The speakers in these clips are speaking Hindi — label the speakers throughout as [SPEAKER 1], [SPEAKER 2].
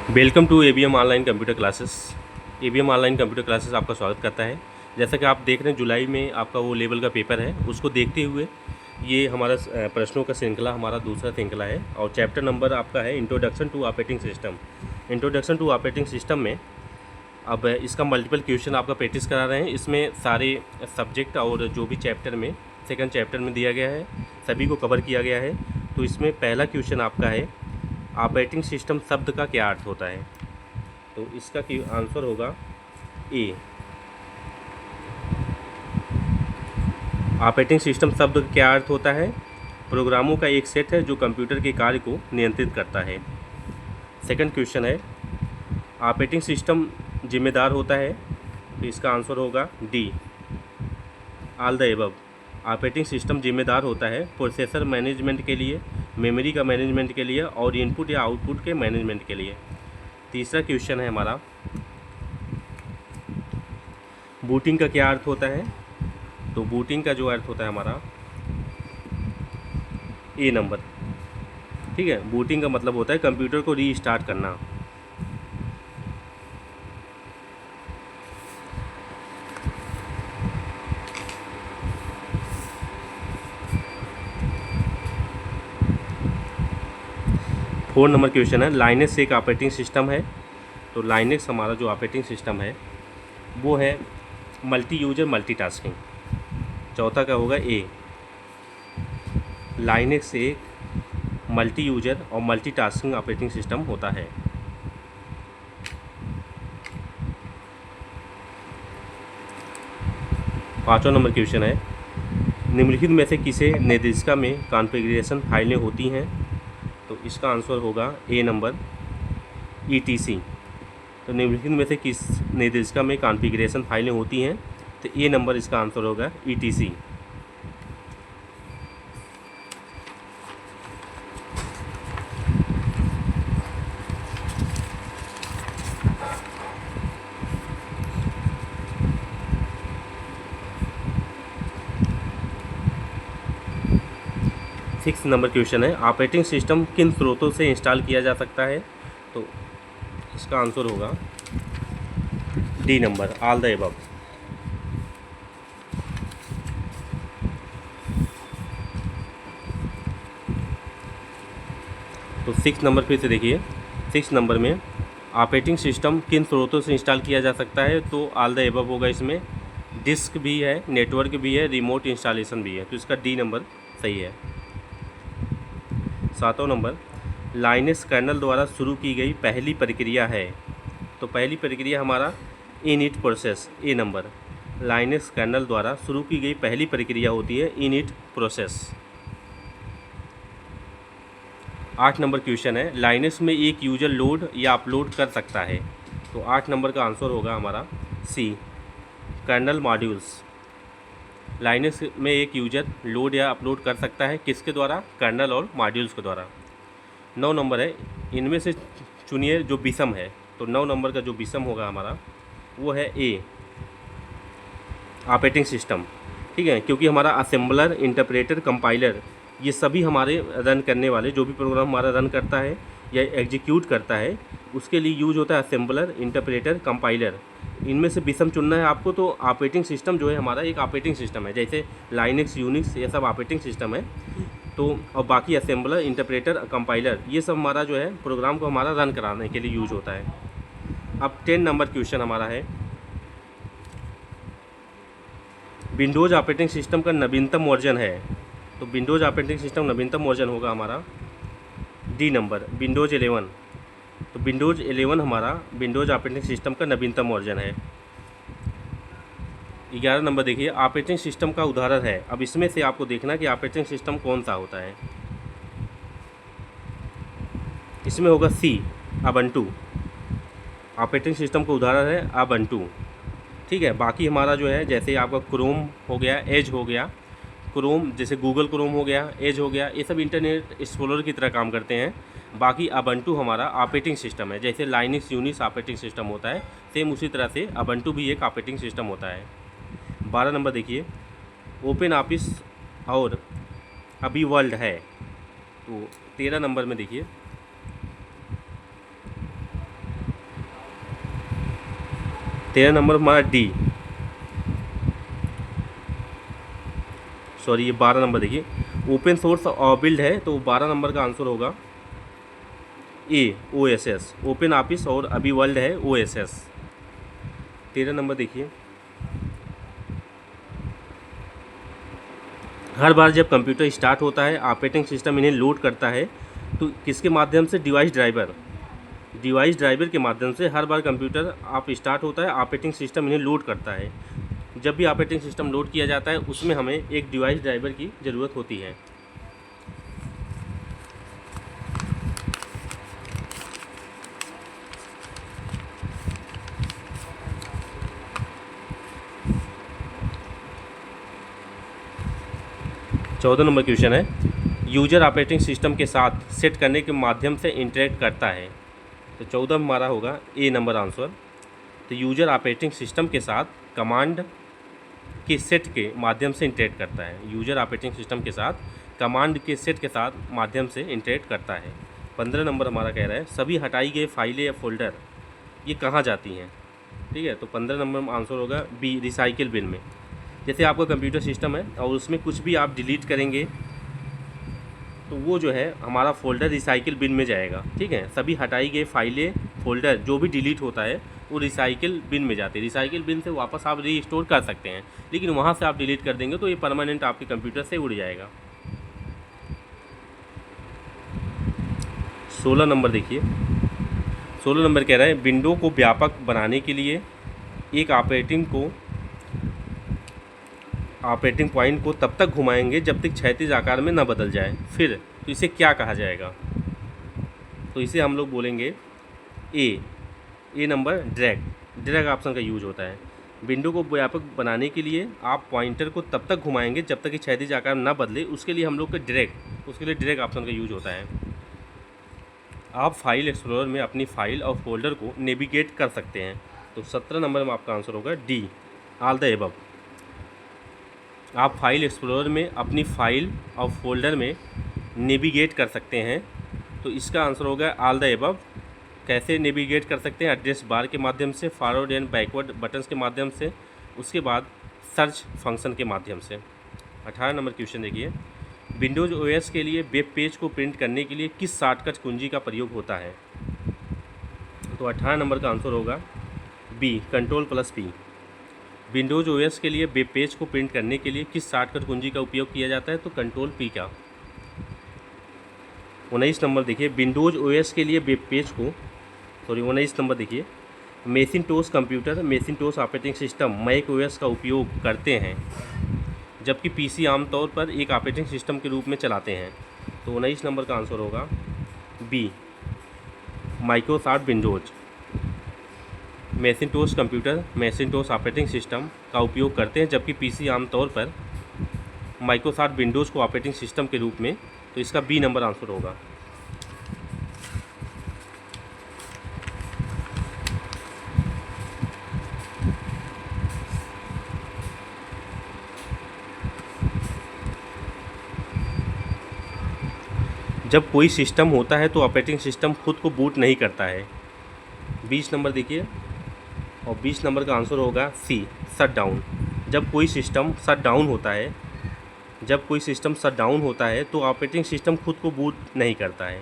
[SPEAKER 1] Welcome to ABM online computer classes. ABM online computer classes आपका स्वागत करता है। जैसा कि आप देख रहे हैं जुलाई में आपका वो लेवल का पेपर है, उसको देखते हुए ये हमारा प्रश्नों का श्रृंखला हमारा दूसरा श्रृंखला है और चैप्टर नंबर आपका है introduction to operating system. Introduction to operating system में अब इसका मल्टीपल क्वेश्चन आपका प्रैक्टिस करा रहे हैं। इसमें सारे सब्जेक्ट और जो भी चैप्टर में सेकंड चैप्टर में दिया गया है सभी को कवर किया गया है। तो इसमें पहला क्वेश्चन आपका है ऑपरेटिंग सिस्टम शब्द का क्या अर्थ होता है। तो इसका आंसर होगा ए। ऑपरेटिंग सिस्टम शब्द का क्या अर्थ होता है? प्रोग्रामों का एक सेट है जो कंप्यूटर के कार्य को नियंत्रित करता है। सेकंड क्वेश्चन है ऑपरेटिंग सिस्टम जिम्मेदार होता है। तो इसका आंसर होगा D, all the above. Operating system जिम्मेदार होता है प्रोसेसर मैनेजमेंट के लिए, मेमोरी का मैनेजमेंट के लिए और इनपुट या आउटपुट के मैनेजमेंट के लिए। तीसरा क्वेश्चन है हमारा बूटिंग का क्या अर्थ होता है। तो बूटिंग का जो अर्थ होता है हमारा ए नंबर, ठीक है। बूटिंग का मतलब होता है कंप्यूटर को रीस्टार्ट करना। फोर नंबर क्वेश्चन है लाइनेक्स एक ऑपरेटिंग सिस्टम है। तो लाइनेक्स हमारा जो ऑपरेटिंग सिस्टम है वो है मल्टी यूजर मल्टीटास्किंग। चौथा का होगा ए, लाइनेक्स एक मल्टी यूजर और मल्टीटास्किंग ऑपरेटिंग सिस्टम होता है। पाँचवा नंबर क्वेश्चन है निम्नलिखित में से किसे निर्देशिका में कॉन्फ़िगरेशन फाइलें होती हैं। तो इसका आंसर होगा ए नंबर, ETC। तो निम्नलिखित में से किस निर्देशिका में कॉन्फ़िगरेशन फाइलें होती हैं। तो ए नंबर इसका आंसर होगा ETC। सिक्स नंबर क्वेश्चन है ऑपरेटिंग सिस्टम किन स्रोतों से इंस्टॉल किया जा सकता है। तो इसका आंसर होगा D number, all the above. तो सिक्स नंबर फिर से देखिए, सिक्स नंबर में ऑपरेटिंग सिस्टम किन स्रोतों से इंस्टॉल किया जा सकता है। तो ऑल द एबव होगा। इसमें डिस्क भी है, नेटवर्क भी है, रिमोट इंस्टॉलेशन भी है। तो इसका डी नंबर सही है। सातवां नंबर लाइनेक्स कर्नल द्वारा शुरू की गई पहली प्रक्रिया है। तो पहली प्रक्रिया हमारा इनिट प्रोसेस, ए नंबर। लाइनेक्स कर्नल द्वारा शुरू की गई पहली प्रक्रिया होती है इनिट प्रोसेस। 8 नंबर क्वेश्चन है लाइनेक्स में एक यूजर लोड या अपलोड कर सकता है। तो 8 नंबर का आंसर होगा हमारा सी, कर्नल मॉड्यूल्स। लाइनेक्स में एक यूजर लोड या अपलोड कर सकता है किसके द्वारा? कर्नल और मॉड्यूल्स के द्वारा। 9 नंबर है इनमें से चुनिए जो विषम है। तो 9 नंबर का जो विषम होगा हमारा वो है ए, ऑपरेटिंग सिस्टम, ठीक है। क्योंकि हमारा असेंबलर, इंटरप्रेटर, कंपाइलर ये सभी हमारे रन करने वाले जो भी प्रोग्राम हमारा रन करता है या एग्जीक्यूट करता है उसके लिए यूज होता है असेंबलर, इंटरप्रेटर, कंपाइलर। इनमें से विषम चुनना है आपको। तो ऑपरेटिंग सिस्टम जो है हमारा एक ऑपरेटिंग सिस्टम है, जैसे लाइनेक्स, यूनिक्स ये सब ऑपरेटिंग सिस्टम है। तो और बाकी असेंबलर, इंटरप्रेटर, कंपाइलर ये सब हमारा जो है प्रोग्राम को हमारा रन कराने के लिए यूज होता है। अब 10 नंबर क्वेश्चन हमारा है विंडोज़ ऑपरेटिंग सिस्टम का नवीनतम वर्जन है। तो विंडोज़ ऑपरेटिंग सिस्टम नवीनतम वर्जन होगा हमारा डी नंबर, विंडोज़ 11। तो विंडोज़ 11 हमारा विंडोज़ ऑपरेटिंग सिस्टम का नवीनतम वर्जन है। 11 नंबर देखिए ऑपरेटिंग सिस्टम का उदाहरण है। अब इसमें से आपको देखना कि ऑपरेटिंग सिस्टम कौन सा होता है। इसमें होगा सी, अबंटू। ऑपरेटिंग सिस्टम का उदाहरण है अबंटू, ठीक है। बाकी हमारा जो है जैसे आपका क्रोम हो गया, एज हो गया, क्रोम जैसे गूगल क्रोम हो गया, एज हो गया, ये सब इंटरनेट एक्सप्लोरर की तरह काम करते हैं। बाकी अबंटू हमारा ऑपरेटिंग सिस्टम है। जैसे लाइनेक्स, यूनिक्स ऑपरेटिंग सिस्टम होता है, सेम उसी तरह से अबंटू भी एक ऑपरेटिंग सिस्टम होता है। 12 नंबर देखिए ओपन ऑफिस और अभी वर्ल्ड है। तो 13 नंबर में देखिए 13 नंबर हमारा डी, सॉरी ये 12 नंबर देखिए, ओपन सोर्स और बिल्ड है, तो 12 नंबर का आंसर होगा ए, OSS, ओपन ऑफिस, और अभी वर्ल्ड है OSS। 13 नंबर देखिए, हर बार जब कंप्यूटर स्टार्ट होता है ऑपरेटिंग सिस्टम इन्हें लोड करता है, तो किसके माध्यम से? डिवाइस ड्राइवर के माध्यम से हर बार कंप्यूटर आप स्टार्ट होता है ऑपरेटिंग सिस्टम इन्हें लोड करता है। जब भी ऑपरेटिंग सिस्टम लोड किया जाता है उसमें हमें एक डिवाइस ड्राइवर की ज़रूरत होती है। चौदह नंबर क्वेश्चन है, यूजर ऑपरेटिंग सिस्टम के साथ सेट करने के माध्यम से इंटरेक्ट करता है। तो 14 हमारा होगा ए नंबर आंसर। तो यूजर ऑपरेटिंग सिस्टम के साथ कमांड के सेट के माध्यम से इंटरेक्ट करता है। यूजर ऑपरेटिंग सिस्टम के साथ कमांड के सेट के साथ माध्यम से इंटरेक्ट करता है। 15 नंबर हमारा कह रहा है, सभी हटाई गए फाइलें या फोल्डर ये कहाँ जाती हैं? ठीक है, तो 15 नंबर में आंसर होगा बी, रिसाइकिल बिन में। जैसे आपका कंप्यूटर सिस्टम है और उसमें कुछ भी आप डिलीट करेंगे तो वो जो है हमारा फ़ोल्डर रिसाइकिल बिन में जाएगा। ठीक है, सभी हटाई गए फाइलें फोल्डर जो भी डिलीट होता है वो रिसाइकिल बिन में जाते हैं। रिसाइकिल बिन से वापस आप रीस्टोर कर सकते हैं, लेकिन वहाँ से आप डिलीट कर देंगे तो ये परमानेंट आपके कंप्यूटर से उड़ जाएगा। 16 नंबर देखिए, 16 नंबर कह रहा है, विंडो को व्यापक बनाने के लिए एक ऑपरेटिंग पॉइंट को तब तक घुमाएंगे जब तक क्षैतिज आकार में न बदल जाए, फिर तो इसे क्या कहा जाएगा? तो इसे हम लोग बोलेंगे ए नंबर, ड्रैग ऑप्शन का यूज होता है। विंडो को व्यापक बनाने के लिए आप पॉइंटर को तब तक घुमाएंगे जब तक कि क्षैतिज आकार न बदले, उसके लिए हम लोग का ड्रैग ऑप्शन का यूज होता है। आप फाइल एक्सप्लोरर में अपनी फाइल और फोल्डर को नेविगेट कर सकते हैं। तो 17 नंबर में आपका आंसर होगा डी, ऑल द एबव। आप फाइल एक्सप्लोरर में अपनी फाइल और फोल्डर में नेविगेट कर सकते हैं, तो इसका आंसर होगा ऑल द एबव। कैसे नेविगेट कर सकते हैं? एड्रेस बार के माध्यम से, फॉरवर्ड एंड बैकवर्ड बटन्स के माध्यम से, उसके बाद सर्च फंक्शन के माध्यम से। 18 नंबर क्वेश्चन देखिए, विंडोज़ ओएस के लिए वेब पेज को प्रिंट करने के लिए किस शॉर्टकट कुंजी का प्रयोग होता है? तो 18 नंबर का आंसर होगा बी, Ctrl+P। विंडोज़ ओएस के लिए वेब पेज को प्रिंट करने के लिए किस शॉर्टकट कुंजी का उपयोग किया जाता है? तो Ctrl+P का। 19 नंबर देखिए, विंडोज़ ओएस के लिए वेब पेज को 19 नंबर देखिए, Macintosh operating system Mac OS का उपयोग करते हैं, जबकि पीसी आमतौर पर एक ऑपरेटिंग सिस्टम के रूप में चलाते हैं। तो 19 नंबर का आंसर होगा B, Microsoft Windows. Macintosh operating system का उपयोग करते हैं, जबकि पीसी आमतौर पर माइक्रोसॉफ्ट विंडोज़ को ऑपरेटिंग सिस्टम के रूप में, तो इसका बी नंबर आंसर होगा। जब कोई सिस्टम होता है तो ऑपरेटिंग सिस्टम खुद को बूट नहीं करता है। 20 नंबर देखिए, और 20 नंबर का आंसर होगा सी, शट डाउन। जब कोई सिस्टम शट डाउन होता है तो ऑपरेटिंग सिस्टम खुद को बूट नहीं करता है।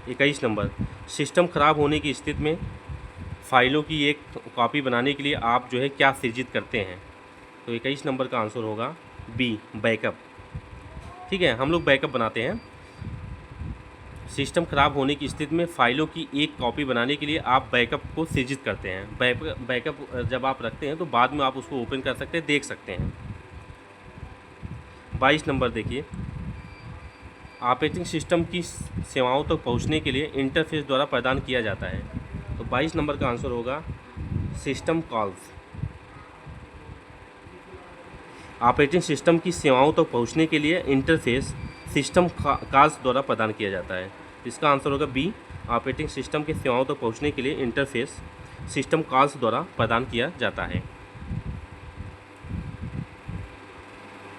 [SPEAKER 1] 21 नंबर, सिस्टम ख़राब होने की स्थिति में फाइलों की एक कॉपी बनाने के लिए आप जो है क्या सृजित करते हैं? तो 21 नंबर का आंसर होगा बी, बैकअप। ठीक है, हम लोग बैकअप बनाते हैं। सिस्टम ख़राब होने की स्थिति में फ़ाइलों की एक कॉपी बनाने के लिए आप बैकअप को सृजित करते हैं। बैकअप जब आप रखते हैं तो बाद में आप उसको ओपन कर सकते हैं, देख सकते हैं। 22 नंबर देखिए, ऑपरेटिंग सिस्टम की सेवाओं तक पहुंचने के लिए इंटरफेस द्वारा प्रदान किया जाता है। तो 22 नंबर का आंसर होगा सिस्टम कॉल्स। ऑपरेटिंग सिस्टम की सेवाओं तक पहुंचने के लिए इंटरफेस सिस्टम कॉल्स द्वारा प्रदान किया जाता है। इसका आंसर होगा बी, ऑपरेटिंग सिस्टम की सेवाओं तक पहुंचने के लिए इंटरफेस सिस्टम कॉल्स द्वारा प्रदान किया जाता है।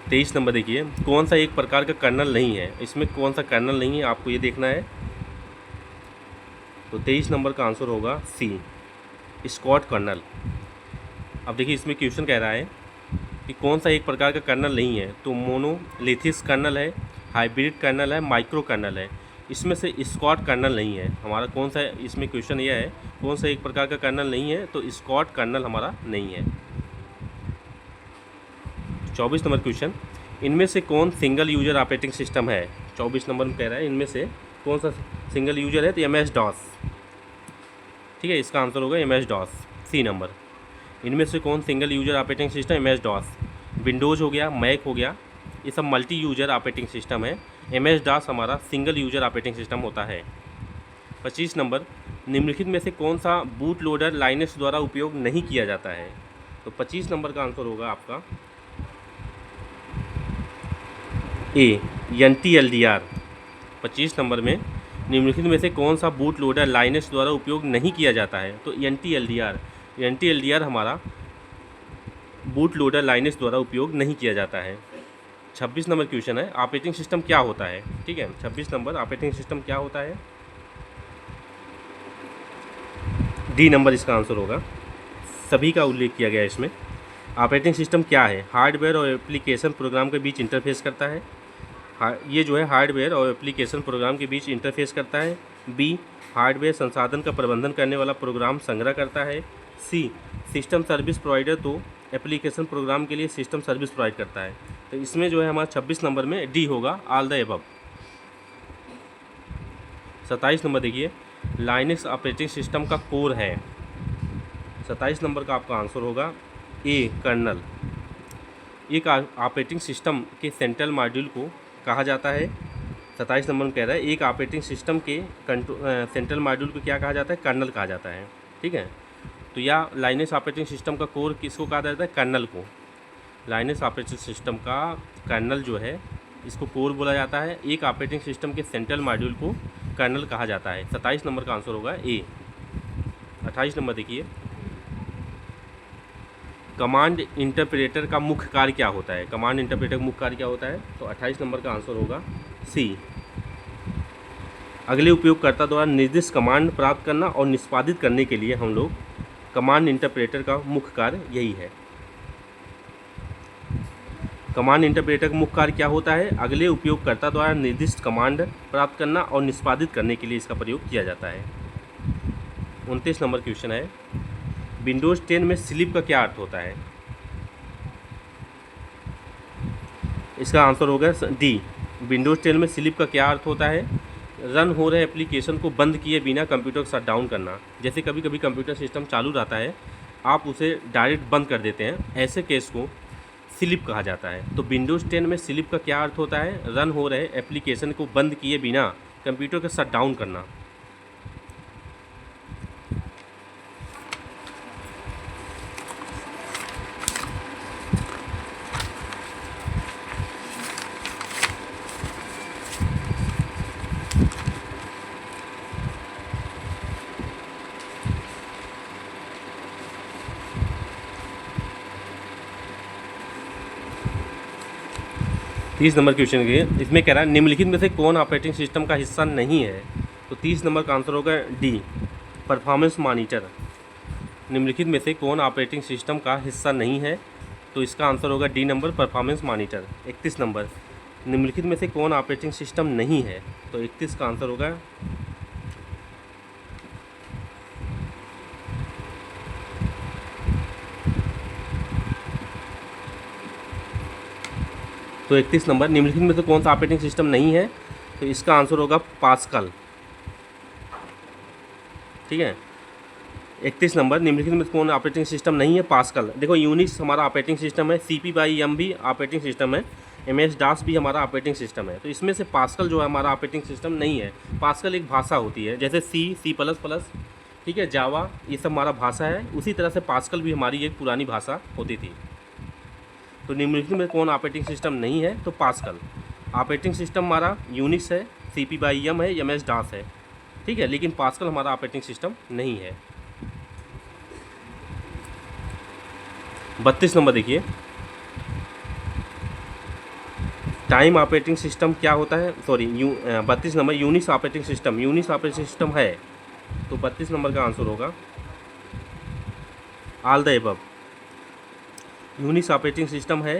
[SPEAKER 1] 23 नंबर देखिए, कौन सा एक प्रकार का कर्नल नहीं है? इसमें कौन सा कर्नल नहीं है आपको ये देखना है। तो 23 नंबर का आंसर होगा सी, स्कॉट कर्नल। अब देखिए इसमें क्वेश्चन कह रहा है कि कौन सा एक प्रकार का कर्नल नहीं है, तो मोनोलिथिक कर्नल है, हाइब्रिड कर्नल है, माइक्रो कर्नल है। इसमें से स्कॉट कर्नल नहीं है हमारा। कौन सा है? इसमें क्वेश्चन यह है कौन सा एक प्रकार का कर्नल नहीं है, तो स्कॉट कर्नल हमारा नहीं है। 24 नंबर क्वेश्चन, इनमें से कौन सिंगल यूजर ऑपरेटिंग सिस्टम है? 24 नंबर में कह रहा है इनमें से कौन सा सिंगल यूजर है, तो MS-DOS। ठीक है, इसका आंसर होगा MS-DOS, सी नंबर। इनमें से कौन single user operating system? MS-DOS। Windows हो गया, मैक हो गया, ये सब मल्टी यूजर ऑपरेटिंग सिस्टम है। MS-DOS हमारा सिंगल यूजर ऑपरेटिंग सिस्टम होता है। 25 नंबर, निम्नलिखित में से कौन सा बूट लोडर लाइनक्स द्वारा उपयोग नहीं किया जाता है? तो 25 नंबर का आंसर होगा आपका ए, NTLDR। 25 नंबर में निम्नलिखित में से कौन सा बूट लोडर लाइनक्स द्वारा उपयोग नहीं किया जाता है? तो NTLDR हमारा बूट लोडर लाइनक्स द्वारा उपयोग नहीं किया जाता है। 26 नंबर क्वेश्चन है, ऑपरेटिंग सिस्टम क्या होता है? ठीक है, 26 नंबर, ऑपरेटिंग सिस्टम क्या होता है? डी नंबर इसका आंसर होगा। सभी का उल्लेख किया गया है इसमें। ऑपरेटिंग सिस्टम क्या है? हार्डवेयर और एप्लीकेशन प्रोग्राम के बीच इंटरफेस करता है। ये जो है हार्डवेयर और एप्लीकेशन प्रोग्राम के बीच इंटरफेस करता है। बी, हार्डवेयर संसाधन का प्रबंधन करने वाला प्रोग्राम संग्रह करता है। सी, सिस्टम सर्विस प्रोवाइडर तो एप्लीकेशन प्रोग्राम के लिए सिस्टम सर्विस प्रोवाइड करता है। तो इसमें जो है हमारा 26 नंबर में डी होगा, ऑल द एबव। 27 नंबर देखिए, लाइनक्स ऑपरेटिंग सिस्टम का कोर है। 27 नंबर का आपका आंसर होगा ए, कर्नल। एक ऑपरेटिंग सिस्टम के सेंट्रल मॉड्यूल को कहा जाता है। 27 नंबर में कह रहा है एक ऑपरेटिंग सिस्टम के सेंट्रल मॉड्यूल को क्या कहा जाता है? कर्नल कहा जाता है। ठीक है, तो या लाइनक्स ऑपरेटिंग सिस्टम का कोर किसको कहा जाता है? कर्नल को। लाइनक्स ऑपरेटिंग सिस्टम का कर्नल जो है इसको कोर बोला जाता है। एक ऑपरेटिंग सिस्टम के सेंट्रल मॉड्यूल को कर्नल कहा जाता है। 27 नंबर का आंसर होगा ए। 28 नंबर देखिए, कमांड इंटरप्रेटर का मुख्य कार्य क्या होता है? कमांड इंटरप्रेटर का मुख्य कार्य क्या होता है? तो 28 नंबर का आंसर होगा सी, अगले उपयोगकर्ता द्वारा निर्दिष्ट कमांड प्राप्त करना और निष्पादित करने के लिए हम लोग कमांड इंटरप्रेटर का मुख्य कार्य यही है। कमांड इंटरप्रेटर का मुख्य कार्य क्या होता है? अगले उपयोगकर्ता द्वारा निर्दिष्ट कमांड प्राप्त करना और निष्पादित करने के लिए इसका प्रयोग किया जाता है। 29 नंबर क्वेश्चन है, विंडोज़ 10 में स्लीप का क्या अर्थ होता है? इसका आंसर होगा डी, विंडोज़ 10 में स्लीप का क्या अर्थ होता है? रन हो रहे एप्लीकेशन को बंद किए बिना कंप्यूटर को शट डाउन करना। जैसे कभी कभी कंप्यूटर सिस्टम चालू रहता है, आप उसे डायरेक्ट बंद कर देते हैं, ऐसे केस को स्लीप कहा जाता है। तो विंडोज़ 10 में स्लीप का क्या अर्थ होता है? रन हो रहे एप्लीकेशन को बंद किए बिना कंप्यूटर का शट डाउन करना। तीस नंबर क्वेश्चन के इसमें कह रहा है निम्नलिखित में से कौन ऑपरेटिंग सिस्टम का हिस्सा नहीं है? तो 30 नंबर का आंसर होगा डी, परफॉर्मेंस मॉनिटर। निम्नलिखित में से कौन ऑपरेटिंग सिस्टम का हिस्सा नहीं है? तो इसका आंसर होगा D number, performance monitor. 31 number, निम्नलिखित में से कौन ऑपरेटिंग सिस्टम नहीं है? तो 31 का आंसर होगा तो 31 नंबर, निम्नलिखित में से कौन सा ऑपरेटिंग सिस्टम नहीं है? तो इसका आंसर होगा पास्कल। ठीक है, 31 नंबर, निम्नलिखित में कौन ऑपरेटिंग सिस्टम नहीं है? पास्कल। देखो यूनिक्स हमारा ऑपरेटिंग सिस्टम है, CP/M भी ऑपरेटिंग सिस्टम है, MS-DOS भी हमारा ऑपरेटिंग सिस्टम है। तो इसमें से पास्कल जो है हमारा ऑपरेटिंग सिस्टम नहीं है। पास्कल एक भाषा होती है, जैसे C++, ठीक है, जावा, ये सब हमारा भाषा है। उसी तरह से पास्कल भी हमारी एक पुरानी भाषा होती थी। तो निम्नलिखित में कौन ऑपरेटिंग सिस्टम नहीं है? तो पास्कल। ऑपरेटिंग सिस्टम हमारा यूनिक्स है, CP/M है, MS-DOS है, ठीक है, लेकिन पास्कल हमारा ऑपरेटिंग सिस्टम नहीं है। 32 नंबर देखिए, टाइम ऑपरेटिंग सिस्टम क्या होता है? Sorry 32 number, Unix operating system. Unix operating system है, तो 32 नंबर का आंसर होगा all the above. Unix operating system है।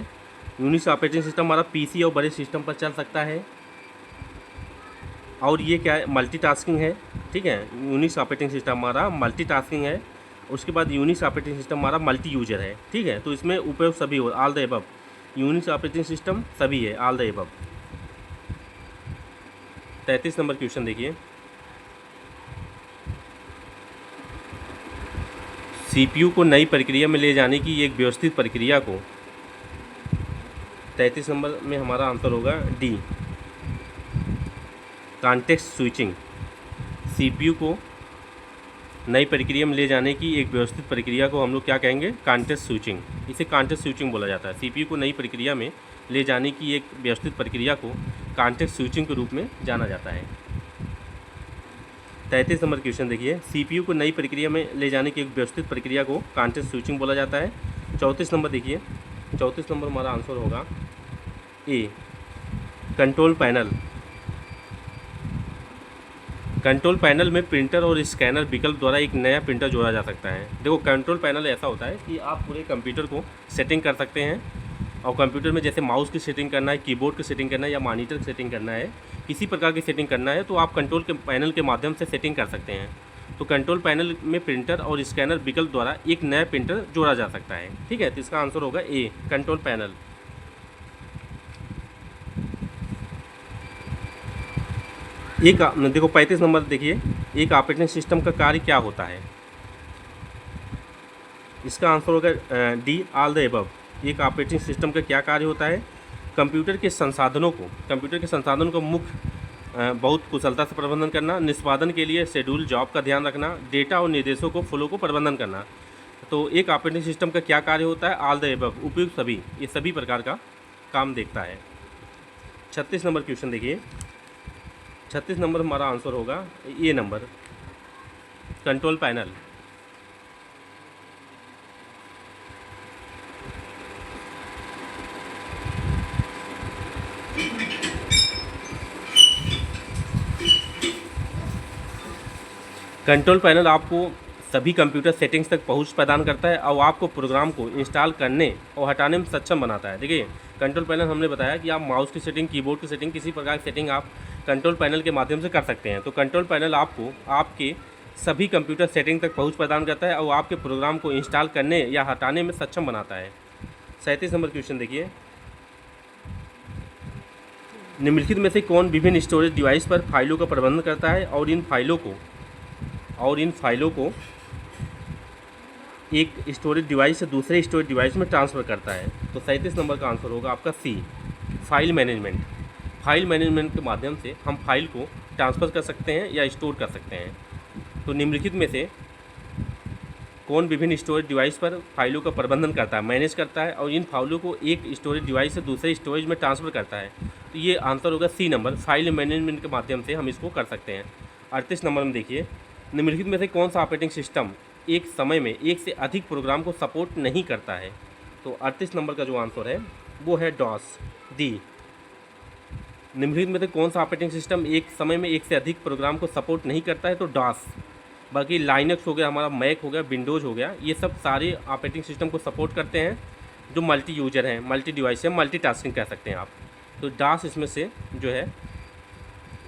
[SPEAKER 1] यूनिक्स ऑपरेटिंग सिस्टम हमारा पीसी और बड़े सिस्टम पर चल सकता है। और ये क्या है, मल्टीटास्किंग है। ठीक है, यूनिक्स ऑपरेटिंग सिस्टम हमारा मल्टीटास्किंग है। उसके बाद यूनिक्स ऑपरेटिंग सिस्टम हमारा मल्टी यूजर है। ठीक है, तो इसमें उपयोग सभी हो, all the above. Unix operating system सभी है, all the above. 33 number question देखिए, सीपीयू को नई प्रक्रिया में ले जाने की एक व्यवस्थित प्रक्रिया को, 33 नंबर में हमारा आंसर होगा डी, कॉन्टेक्स्ट स्विचिंग। सीपीयू को नई प्रक्रिया में ले जाने की एक व्यवस्थित प्रक्रिया को हम लोग क्या कहेंगे, कॉन्टेक्स्ट स्विचिंग। इसे कॉन्टेक्स्ट स्विचिंग बोला जाता है। सीपीयू को नई प्रक्रिया में ले जाने की एक व्यवस्थित प्रक्रिया को कॉन्टेक्स्ट स्विचिंग के रूप में जाना जाता है। 33 नंबर क्वेश्चन देखिए, सीपीयू को नई प्रक्रिया में ले जाने की एक व्यवस्थित प्रक्रिया को कॉन्टेक्स्ट स्विचिंग बोला जाता है। 34 नंबर देखिए, 34 नंबर हमारा आंसर होगा ए, कंट्रोल पैनल। कंट्रोल पैनल में प्रिंटर और स्कैनर विकल्प द्वारा एक नया प्रिंटर जोड़ा जा सकता है। देखो, कंट्रोल पैनल ऐसा होता है कि आप पूरे कंप्यूटर को सेटिंग कर सकते हैं। और कंप्यूटर में जैसे माउस की सेटिंग करना है, कीबोर्ड की सेटिंग करना है, या मॉनिटर की सेटिंग करना है, किसी प्रकार की सेटिंग करना है, तो आप कंट्रोल के पैनल के माध्यम से सेटिंग कर सकते हैं। तो कंट्रोल पैनल में प्रिंटर और स्कैनर विकल्प द्वारा एक नया प्रिंटर जोड़ा जा सकता है। ठीक है, तो इसका आंसर होगा ए, कंट्रोल पैनल। एक देखो 35 नंबर देखिए, एक ऑपरेटिंग सिस्टम का कार्य क्या होता है। इसका आंसर होगा डी, ऑल द एबव। एक ऑपरेटिंग सिस्टम का क्या कार्य होता है, कंप्यूटर के संसाधनों को मुख्य बहुत कुशलता से प्रबंधन करना, निष्पादन के लिए शेड्यूल जॉब का ध्यान रखना, डेटा और निर्देशों को फ्लो को प्रबंधन करना। तो एक ऑपरेटिंग सिस्टम का क्या कार्य होता है, ऑल द एबव, उपयुक्त सभी, ये सभी प्रकार का काम देखता है। 36 नंबर क्वेश्चन देखिए, 36 नंबर हमारा आंसर होगा A number, control panel. Control panel आपको सभी कंप्यूटर सेटिंग्स तक पहुंच प्रदान करता है और आपको प्रोग्राम को इंस्टॉल करने और हटाने में सक्षम बनाता है। देखिए, कंट्रोल पैनल हमने बताया कि आप माउस की सेटिंग, कीबोर्ड की सेटिंग, किसी प्रकार की सेटिंग आप कंट्रोल पैनल के माध्यम से कर सकते हैं। तो कंट्रोल पैनल आपको आपके सभी कंप्यूटर सेटिंग तक पहुँच प्रदान करता है और आपके प्रोग्राम को इंस्टॉल करने या हटाने में सक्षम बनाता है। 37 नंबर क्वेश्चन देखिए, निम्नलिखित में से कौन विभिन्न स्टोरेज डिवाइस पर फाइलों का प्रबंधन करता है और इन फाइलों को एक स्टोरेज डिवाइस से दूसरे स्टोरेज डिवाइस में ट्रांसफ़र करता है। तो 37 नंबर का आंसर होगा आपका सी, फाइल मैनेजमेंट। फाइल मैनेजमेंट के माध्यम से हम फाइल को ट्रांसफ़र कर सकते हैं या स्टोर कर सकते हैं। तो निम्नलिखित में से कौन विभिन्न स्टोरेज डिवाइस पर फाइलों का प्रबंधन करता है, मैनेज करता है और इन फाइलों को एक स्टोरेज डिवाइस से दूसरे स्टोरेज में ट्रांसफ़र करता है। तो ये आंसर होगा सी नंबर, फाइल मैनेजमेंट के माध्यम से हम इसको कर सकते हैं। 38 नंबर में देखिए, निम्नलिखित में से कौन सा ऑपरेटिंग सिस्टम एक समय में एक से अधिक प्रोग्राम को सपोर्ट नहीं करता है। तो 38 नंबर का जो आंसर है वो है डॉस, डी। निम्नलिखित में से कौन सा ऑपरेटिंग सिस्टम एक समय में एक से अधिक प्रोग्राम को सपोर्ट नहीं करता है, तो डॉस। बाकी लाइनक्स हो गया, हमारा मैक हो गया, विंडोज़ हो गया, ये सब सारे ऑपरेटिंग सिस्टम को सपोर्ट करते हैं जो मल्टी यूजर हैं, मल्टी डिवाइस है, मल्टी टास्किंग कह सकते हैं आप। तो डॉस इसमें से जो है,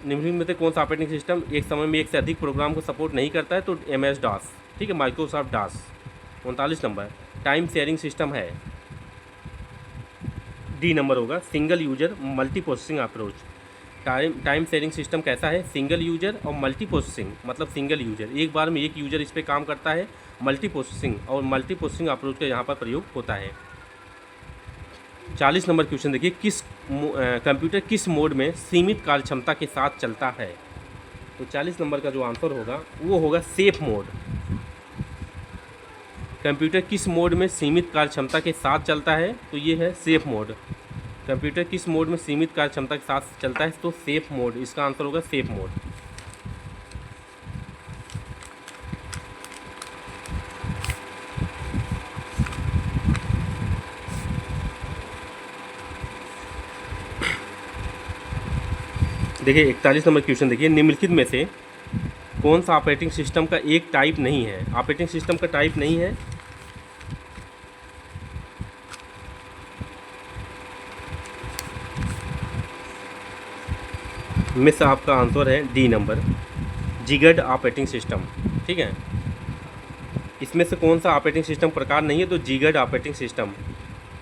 [SPEAKER 1] निम्नलिखित में से कौन सा ऑपरेटिंग सिस्टम एक समय में एक से अधिक प्रोग्राम को सपोर्ट नहीं करता है, तो MS डॉस। ठीक है, Microsoft DOS. 39 number, time sharing system है, डी नंबर होगा, single user multi processing approach. Time sharing system कैसा है, सिंगल यूजर और मल्टी प्रोसेसिंग, मतलब सिंगल यूजर, एक बार में एक यूजर इस पर काम करता है। मल्टी प्रोसेसिंग और मल्टी प्रोसेसिंग अप्रोच का यहाँ पर प्रयोग होता है। 40 नंबर क्वेश्चन देखिए, कंप्यूटर किस मोड में सीमित कार्यक्षमता के साथ चलता है। तो 40 नंबर का जो आंसर होगा वो होगा सेफ मोड। कंप्यूटर किस मोड में सीमित कार्यक्षमता के साथ चलता है, तो ये है सेफ मोड। कंप्यूटर किस मोड में सीमित कार्यक्षमता के साथ चलता है, तो सेफ मोड, इसका आंसर होगा सेफ मोड। देखिए 41 नंबर क्वेश्चन देखिए, निम्नलिखित में से कौन सा ऑपरेटिंग सिस्टम का एक टाइप नहीं है। ऑपरेटिंग सिस्टम का टाइप नहीं है, में से आपका आंसर है डी नंबर, जिगर्ड ऑपरेटिंग सिस्टम। ठीक है, इसमें से कौन सा ऑपरेटिंग सिस्टम प्रकार नहीं है? तो जिगर्ड ऑपरेटिंग सिस्टम।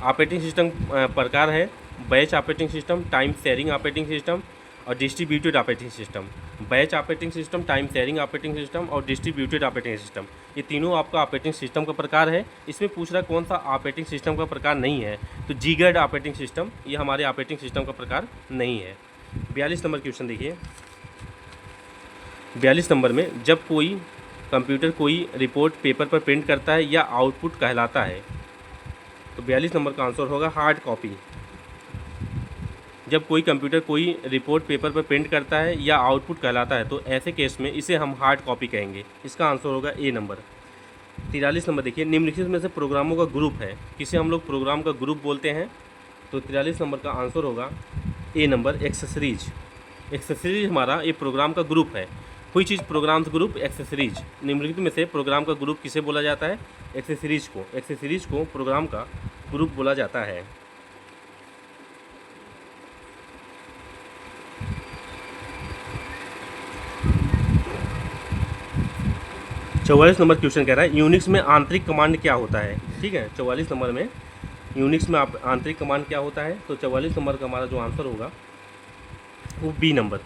[SPEAKER 1] ऑपरेटिंग सिस्टम प्रकार है batch operating system, time sharing operating system और distributed operating system. Batch operating system, time sharing operating system और डिस्ट्रीब्यूटेड ऑपरेटिंग सिस्टम, ये तीनों आपका ऑपरेटिंग सिस्टम का प्रकार है। इसमें पूछ रहा है कौन सा ऑपरेटिंग सिस्टम का प्रकार नहीं है? तो जिगर्ड ऑपरेटिंग सिस्टम ये हमारे ऑपरेटिंग सिस्टम का प्रकार नहीं है। 42 नंबर क्वेश्चन देखिए। 42 नंबर में, जब कोई कंप्यूटर कोई रिपोर्ट पेपर पर प्रिंट करता है या आउटपुट कहलाता है, तो 42 नंबर का आंसर होगा हार्ड कॉपी। जब कोई कंप्यूटर कोई रिपोर्ट पेपर पर प्रिंट करता है या आउटपुट कहलाता है, तो ऐसे केस में इसे हम हार्ड कॉपी कहेंगे। इसका आंसर होगा ए नंबर। 43 नंबर देखिए, निम्नलिखित में से प्रोग्रामों का ग्रुप है, किसे हम लोग प्रोग्राम का ग्रुप बोलते हैं? तो 43 नंबर का आंसर होगा ए नंबर, एक्सेसरीज। एक्सेसरीज हमारा ये प्रोग्राम का ग्रुप है। कोई चीज़ प्रोग्राम्स ग्रुप, एक्सेसरीज। निम्नलिखित में से प्रोग्राम का ग्रुप किसे बोला जाता है? एक्सेसरीज को। एक्सेसरीज को प्रोग्राम का ग्रुप बोला जाता है। चौवालीस नंबर क्वेश्चन कह रहा है यूनिक्स में आंतरिक कमांड क्या होता है? ठीक है, 44 नंबर में यूनिक्स में आंतरिक कमांड क्या होता है? तो 44 नंबर का हमारा जो आंसर होगा वो बी नंबर।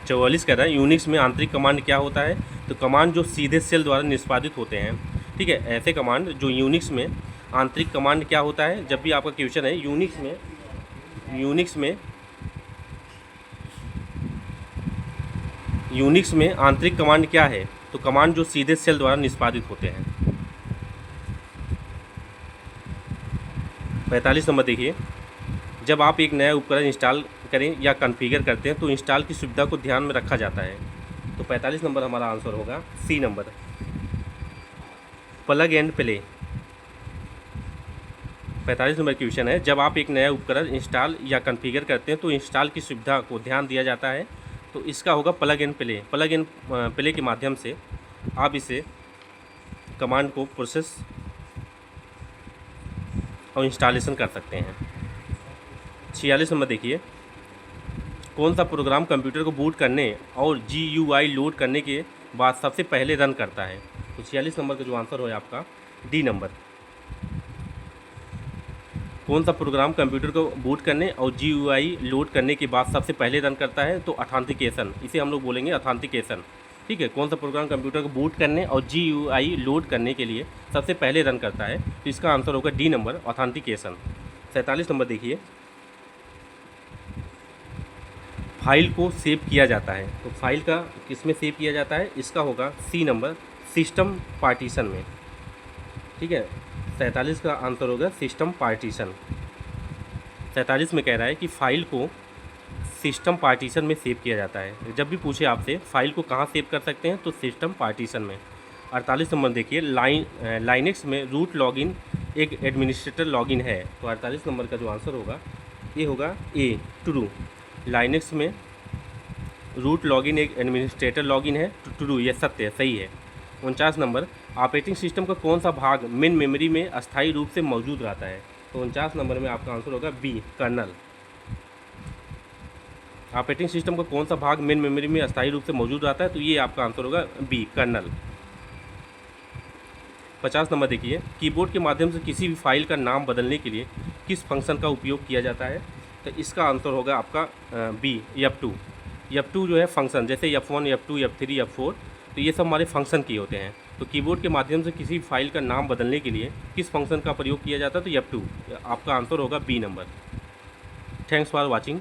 [SPEAKER 1] चौवालीस कह रहा है यूनिक्स में आंतरिक कमांड क्या होता है? तो कमांड जो सीधे सेल द्वारा निष्पादित होते हैं। ठीक है, ऐसे कमांड जो यूनिक्स में आंतरिक कमांड क्या होता है? जब भी आपका क्वेश्चन है यूनिक्स में आंतरिक कमांड क्या है, तो कमांड जो सीधे सेल द्वारा निष्पादित होते हैं। 45 नंबर देखिए, जब आप एक नया उपकरण इंस्टॉल करें या कॉन्फ़िगर करते हैं तो इंस्टॉल की सुविधा को ध्यान में रखा जाता है। तो 45 नंबर हमारा आंसर होगा C number, plug and play. 45 number question है, जब आप एक नया उपकरण इंस्टॉल या कॉन्फ़िगर करते हैं तो इंस्टॉल की सुविधा को ध्यान दिया जाता है। तो इसका होगा plug and play. Plug and play के माध्यम से आप इसे कमांड को प्रोसेस और इंस्टॉलेशन कर सकते हैं। 46 नंबर देखिए, कौन सा प्रोग्राम कंप्यूटर को बूट करने और GUI लोड करने के बाद सबसे पहले रन करता है? तो 46 नंबर का जो आंसर हो आपका डी नंबर। कौन सा प्रोग्राम कंप्यूटर को बूट करने और GUI लोड करने के बाद सबसे पहले रन करता है? तो ऑथेंटिकेशन, इसे हम लोग बोलेंगे ऑथेंटिकेशन। ठीक है, कौन सा प्रोग्राम कंप्यूटर को बूट करने और GUI लोड करने के लिए सबसे पहले रन करता है? तो इसका आंसर होगा डी नंबर, ऑथेंटिकेशन। 47 नंबर देखिए, फाइल को सेव किया जाता है, तो फाइल का किस में सेव किया जाता है? इसका होगा सी नंबर, सिस्टम पार्टीशन में। ठीक है, 47 का आंसर होगा सिस्टम पार्टीशन। 47 में कह रहा है कि फ़ाइल को सिस्टम पार्टीशन में सेव किया जाता है। जब भी पूछे आपसे फ़ाइल को कहाँ सेव कर सकते हैं, तो सिस्टम पार्टीशन में। 48 नंबर देखिए, लाइनेक्स में रूट लॉगिन एक एडमिनिस्ट्रेटर लॉगिन है। तो 48 नंबर का जो आंसर होगा ये होगा ए, ट्रू। लाइनेक्स में रूट लॉगिन एक एडमिनिस्ट्रेटर लॉगिन है, ट्रू, ये सत्य है, सही है। 49 नंबर, ऑपरेटिंग सिस्टम का कौन सा भाग मेन मेमोरी में अस्थायी रूप से मौजूद रहता है? तो 49 नंबर में आपका आंसर होगा बी, कर्नल। ऑपरेटिंग सिस्टम का कौन सा भाग मेन मेमोरी में अस्थायी रूप से मौजूद रहता है? तो ये आपका आंसर होगा बी, कर्नल। 50 नंबर देखिए, कीबोर्ड के माध्यम से किसी भी फाइल का नाम बदलने के लिए किस फंक्शन का उपयोग किया जाता है? तो इसका आंसर होगा आपका बी, F2। F2 जो है फंक्शन, जैसे F1, F2, F3, F4, तो ये सब हमारे फंक्शन की होते हैं। तो कीबोर्ड के माध्यम से किसी फाइल का नाम बदलने के लिए किस फंक्शन का प्रयोग किया जाता है? तो F2, आपका आंसर होगा B number. Thanks for watching.